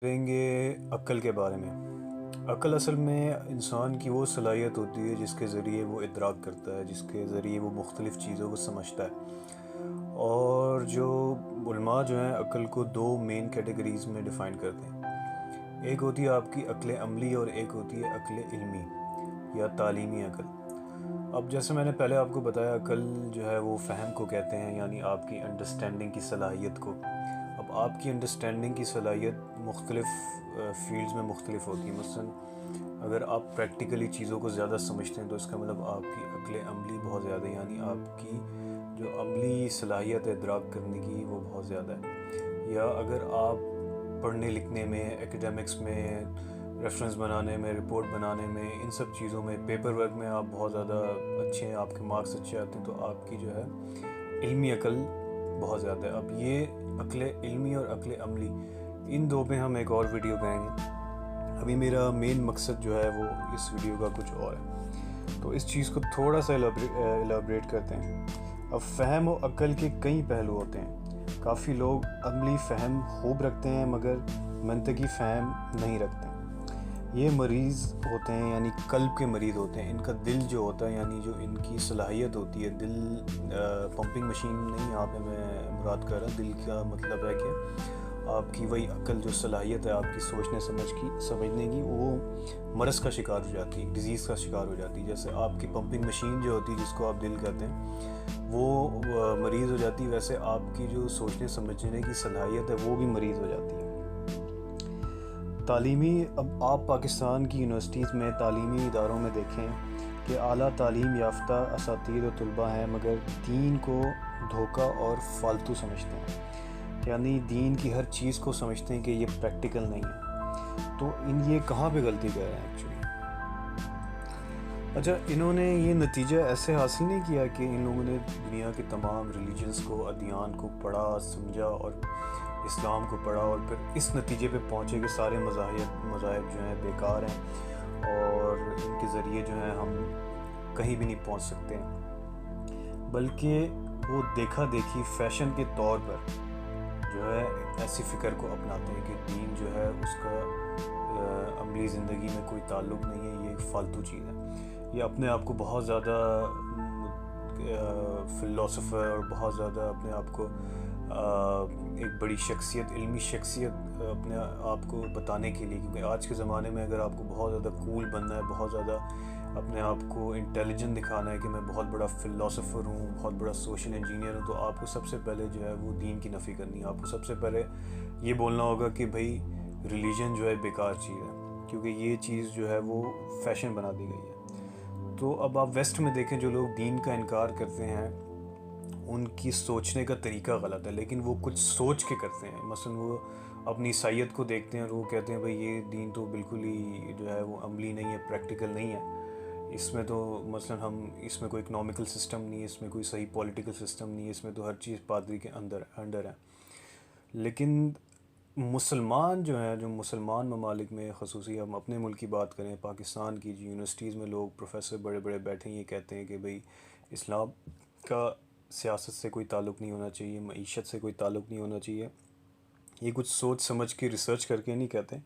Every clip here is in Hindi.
करेंगे अक्ल के बारे में। अक्ल असल में इंसान की वो सलाहियत होती है जिसके ज़रिए वो इदराक करता है, जिसके ज़रिए वो मुख्तलिफ़ चीज़ों को समझता है। और जो उलमा जो हैं अक्ल को दो मेन कैटेगरीज़ में डिफ़ाइन करते हैं। एक होती है आपकी अक्ल अमली और एक होती है अक्ल इल्मी या तालीमी अक्ल। अब जैसे मैंने पहले आपको बताया, अक्ल जो है वो फ़हम को कहते हैं, यानी आपकी अंडरस्टैंडिंग की सलाहियत को। अब आपकी अंडरस्टैंडिंग की सलाहियत मुख्तलिफ़ फ़ील्ड्स में मुख्तलिफ़ होती है। मसलन अगर आप प्रैक्टिकली चीज़ों को ज़्यादा समझते हैं तो इसका मतलब आपकी अक्ल अमली बहुत ज़्यादा है, यानी आपकी जो अमली सलाहियत है इदराक करने की वो बहुत ज़्यादा है। या अगर आप पढ़ने लिखने में, एकेडमिक्स में, रेफरेंस बनाने में, रिपोर्ट बनाने में, इन सब चीज़ों में, पेपर वर्क में आप बहुत ज़्यादा अच्छे हैं, आपके मार्क्स अच्छे आते हैं, तो आपकी जो है इल्मी अक्ल बहुत ज़्यादा है। अब ये अक्ल इल्मी और अक्ल अमली, इन दो पे हम एक और वीडियो करेंगे। अभी मेरा मेन मकसद जो है वो इस वीडियो का कुछ और है, तो इस चीज़ को थोड़ा सा एलाबरेट करते हैं। अब फ़हम और अक्ल के कई पहलू होते हैं। काफ़ी लोग अमली फ़हम खूब रखते हैं मगर मंतकी फ़हम नहीं रखते हैं। ये मरीज़ होते हैं, यानी कल्ब के मरीज़ होते हैं। इनका दिल जो होता है, यानी जो इनकी सलाहियत होती है, दिल पंपिंग मशीन नहीं, यहाँ पे मैं मुराद कर रहा। दिल का मतलब है कि आपकी वही अक्ल जो सलाहियत है आपकी सोचने समझने की, वो मरज़ का शिकार हो जाती है, डिज़ीज़ का शिकार हो जाती है। जैसे आपकी पंपिंग मशीन जो होती है, जिसको आप दिल कहते हैं, वो मरीज़ हो जाती है, वैसे आपकी जो सोचने समझने की सलाहियत है वो भी मरीज़ हो जाती है। तालीमी, अब आप पाकिस्तान की यूनिवर्सिटीज़ में, तालीमी इदारों में देखें कि आला तालीम याफ्ता असातीर और तलबा हैं मगर दीन को धोखा और फालतू समझते हैं, यानी दीन की हर चीज़ को समझते हैं कि ये प्रैक्टिकल नहीं है। तो ये कहाँ पे गलती कर रहे हैं एक्चुअली? अच्छा, इन्होंने ये नतीजा ऐसे हासिल नहीं किया कि इन लोगों ने दुनिया के तमाम रिलीजन्स को, अदियान को पढ़ा, समझा और इस्लाम को पढ़ा और फिर इस नतीजे पे पहुँचे कि सारे मज़ाहिब जो हैं बेकार हैं और इनके ज़रिए जो है हम कहीं भी नहीं पहुँच सकते। बल्कि वो देखा देखी फ़ैशन के तौर पर जो है ऐसी फ़िक्र को अपनाते हैं कि दीन जो है उसका अमली ज़िंदगी में कोई ताल्लुक़ नहीं है, ये एक फ़ालतू चीज़ है। ये अपने आप को बहुत ज़्यादा फ़िलोसोफ़र और बहुत ज़्यादा अपने आप को एक बड़ी शख्सियत, इल्मी शख्सियत अपने आप को बताने के लिए, क्योंकि आज के ज़माने में अगर आपको बहुत ज़्यादा कूल बनना है, बहुत ज़्यादा अपने आप को इंटेलिजेंट दिखाना है कि मैं बहुत बड़ा फ़िलोसोफ़र हूँ, बहुत बड़ा सोशल इंजीनियर हूँ, तो आपको सबसे पहले जो है वो दीन की नफ़ी करनी है। आपको सबसे पहले ये बोलना होगा कि भाई रिलीजन जो है बेकार चीज़ है, क्योंकि ये चीज़ जो है वो फ़ैशन बना दी गई है। तो अब आप वेस्ट में देखें, जो लोग दीन का इनकार करते हैं उनकी सोचने का तरीका गलत है, लेकिन वो कुछ सोच के करते हैं। मसलन वो अपनी ईसाइयत को देखते हैं और वो कहते हैं भाई ये दीन तो बिल्कुल ही जो है वो अमली नहीं है, प्रैक्टिकल नहीं है। इसमें तो मसलन इसमें कोई इकनॉमिकल सिस्टम नहीं है, इसमें कोई सही पॉलिटिकल सिस्टम नहीं है, इसमें तो हर चीज़ पादरी के अंडर है। लेकिन मुसलमान जो हैं, जो मुसलमान ममालिक में, ख़ुसूसी हम अपने मुल्क की बात करें, पाकिस्तान की यूनिवर्सिटीज़ में लोग प्रोफेसर बड़े बड़े बैठे ये कहते हैं कि भाई इस्लाम का सियासत से कोई ताल्लुक़ नहीं होना चाहिए, मईशत से कोई ताल्लुक़ नहीं होना चाहिए। ये कुछ सोच समझ के रिसर्च करके नहीं कहते,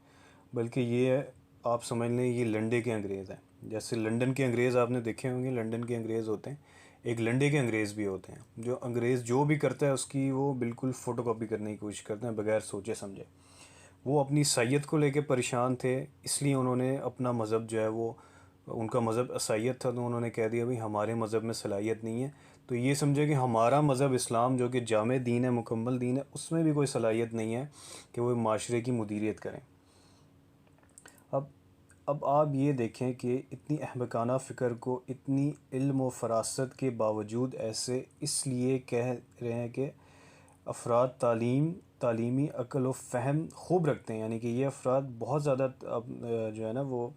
बल्कि ये है, आप समझ लें ये लंडे के अंग्रेज़ हैं। जैसे लंदन के अंग्रेज़ आपने देखे होंगे, लंदन के अंग्रेज़ होते हैं, एक लंडे के अंग्रेज़ भी होते हैं। जो अंग्रेज़ जो भी करता है उसकी वो बिल्कुल फ़ोटोकॉपी करने की कोशिश करते हैं बगैर सोचे समझे। वो अपनी सैयद को लेके परेशान थे, इसलिए उन्होंने अपना मज़हब जो है वो, उनका मज़हब ईसाईयत था, तो उन्होंने कह दिया भाई हमारे मज़हब में सलाहियत नहीं है। तो ये समझे कि हमारा मज़हब इस्लाम जो कि जामे दीन है, मुकम्मल दीन है, उसमें भी कोई सलाहियत नहीं है कि वो माशरे की मुदीरियत करें। अब आप ये देखें कि इतनी अहमकाना फ़िक्र को इतनी इल्म व फ़रासत के बावजूद ऐसे इसलिए कह रहे हैं कि अफराद तालीमी अक्ल व फ़हम खूब रखते हैं, यानी कि ये अफराद बहुत ज़्यादा जो है ना वो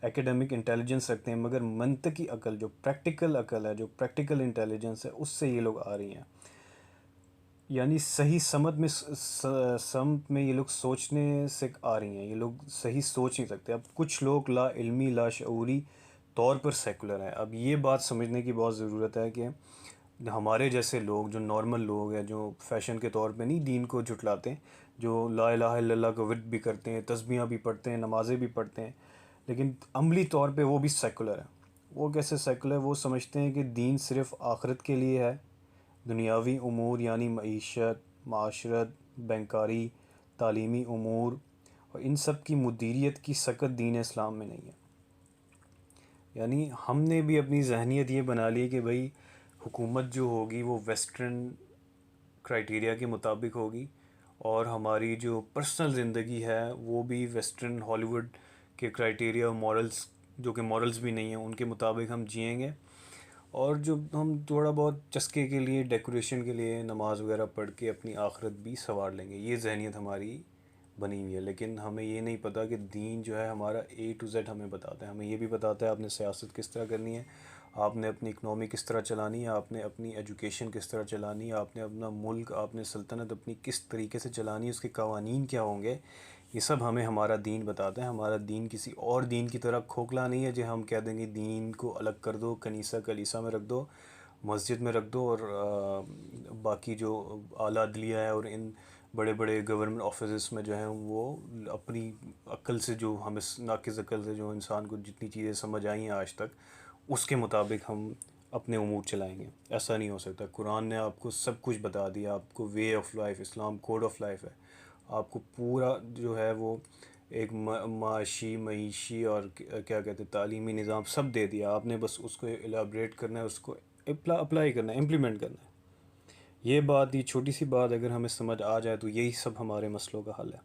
एकेडमिक इंटेलिजेंस रखते हैं, मगर मंतकी अक्ल, जो प्रैक्टिकल अक्ल है, जो प्रैक्टिकल इंटेलिजेंस है, उससे ये लोग आ रही हैं। यानी सही समत में ये लोग सोचने से आ रही हैं, ये लोग सही सोच नहीं सकते। अब कुछ लोग ला इल्मी, ला शऊरी तौर पर सेकुलर हैं। अब ये बात समझने की बहुत ज़रूरत है कि हमारे जैसे लोग, जो नॉर्मल लोग हैं, जो फ़ैशन के तौर पे नहीं दीन को झुटलाते, जो ला इलाहा इल्लल्लाह का विर्द भी करते हैं, तस्बीहां भी पढ़ते हैं, नमाज़ें भी पढ़ते हैं, लेकिन अमली तौर पे वो भी सेकुलर है। वो कैसे सेकुलर? वो समझते हैं कि दीन सिर्फ़ आखिरत के लिए है। दुनियावी उमूर यानी मईशत, माशरत, बैंकारी, तालीमी उमूर और इन सब की मुदीरियत की सकत दीन इस्लाम में नहीं है। यानी हमने भी अपनी जहनीत ये बना ली कि भाई हुकूमत जो होगी वो वेस्टर्न क्राइटेरिया के मुताबिक होगी, और हमारी जो पर्सनल ज़िंदगी है वो भी वेस्टर्न हॉलीवुड के क्राइटेरिया और मॉरल्स, जो कि मॉरल्स भी नहीं हैं, उनके मुताबिक हम जिएंगे। और जो हम थोड़ा बहुत चस्के के लिए, डेकोरेशन के लिए नमाज वगैरह पढ़ के अपनी आखिरत भी संवार लेंगे, ये जहनीत हमारी बनी हुई है। लेकिन हमें ये नहीं पता कि दीन जो है हमारा A to Z हमें बताता है। हमें ये भी बताता है आपने सियासत किस तरह करनी है, आपने अपनी इकनॉमी किस तरह चलानी है, आपने अपनी एजुकेशन किस तरह चलानी है, आपने अपना मुल्क, आपने सल्तनत अपनी किस तरीके से चलानी है, उसके कवानीन क्या होंगे। ये सब हमें हमारा दीन बताता है। हमारा दीन किसी और दीन की तरह खोखला नहीं है जो हम कह देंगे दीन को अलग कर दो, कनीसा कलीसा में रख दो, मस्जिद में रख दो, और बाकी जो आला अदलिया है और इन बड़े बड़े गवर्नमेंट ऑफिस में जो हैं वो अपनी अक्ल से, जो हमें नाकिस अक्ल से जो इंसान को जितनी चीज़ें समझ आई हैं आज तक, उसके मुताबिक हम अपने उमूर चलाएंगे। ऐसा नहीं हो सकता। कुरान ने आपको सब कुछ बता दिया, आपको way of life, Islam code of life है, आपको पूरा जो है वो एक माशी मईशी और क्या कहते हैं तालीमी निज़ाम सब दे दिया। आपने बस उसको एलाब्रेट करना है, उसको अप्लाई करना है, इम्प्लीमेंट करना है। ये बात, ये छोटी सी बात अगर हमें समझ आ जाए तो यही सब हमारे मसलों का हल है।